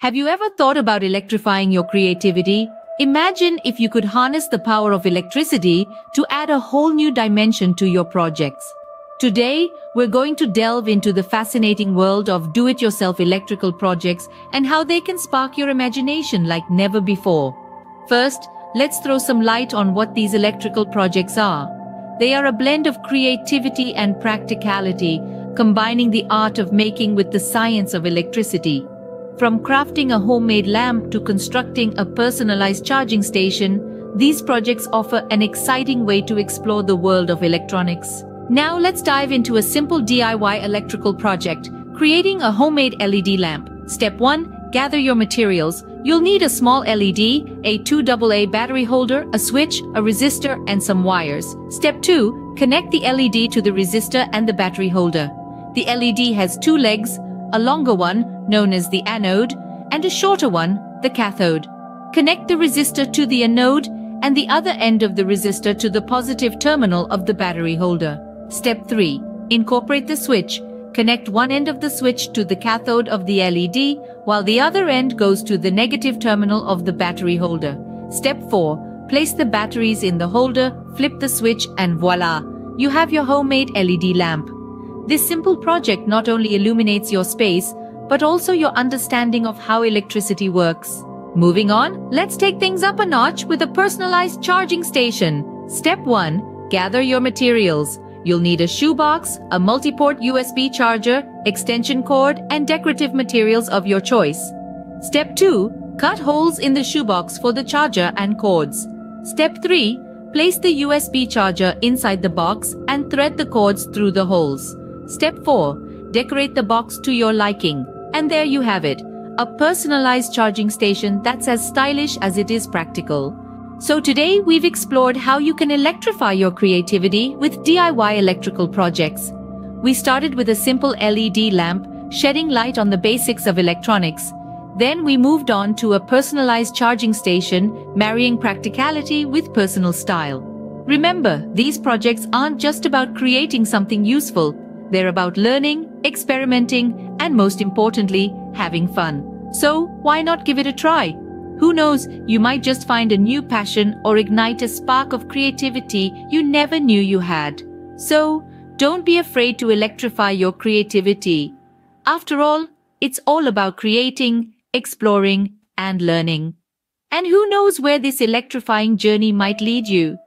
Have you ever thought about electrifying your creativity? Imagine if you could harness the power of electricity to add a whole new dimension to your projects. Today, we're going to delve into the fascinating world of do-it-yourself electrical projects and how they can spark your imagination like never before. First, let's throw some light on what these electrical projects are. They are a blend of creativity and practicality, combining the art of making with the science of electricity. From crafting a homemade lamp to constructing a personalized charging station, these projects offer an exciting way to explore the world of electronics. Now let's dive into a simple DIY electrical project, creating a homemade LED lamp. Step 1. Gather your materials. You'll need a small LED, a 2AA battery holder, a switch, a resistor, and some wires. Step 2. Connect the LED to the resistor and the battery holder. The LED has two legs, a longer one, known as the anode, and a shorter one, the cathode. Connect the resistor to the anode and the other end of the resistor to the positive terminal of the battery holder. Step 3. Incorporate the switch. Connect one end of the switch to the cathode of the LED, while the other end goes to the negative terminal of the battery holder. Step 4. Place the batteries in the holder, flip the switch, and voila! You have your homemade LED lamp. This simple project not only illuminates your space, but also your understanding of how electricity works. Moving on, let's take things up a notch with a personalized charging station. Step 1. Gather your materials. You'll need a shoebox, a multi-port USB charger, extension cord, and decorative materials of your choice. Step 2. Cut holes in the shoebox for the charger and cords. Step 3. Place the USB charger inside the box and thread the cords through the holes. Step 4. Decorate the box to your liking. And there you have it, a personalized charging station that's as stylish as it is practical. So today we've explored how you can electrify your creativity with DIY electrical projects. We started with a simple LED lamp, shedding light on the basics of electronics. Then we moved on to a personalized charging station, marrying practicality with personal style. Remember, these projects aren't just about creating something useful. They're about learning, experimenting, and most importantly, having fun. So, why not give it a try? Who knows, you might just find a new passion or ignite a spark of creativity you never knew you had. So, don't be afraid to electrify your creativity. After all, it's all about creating, exploring, and learning. And who knows where this electrifying journey might lead you?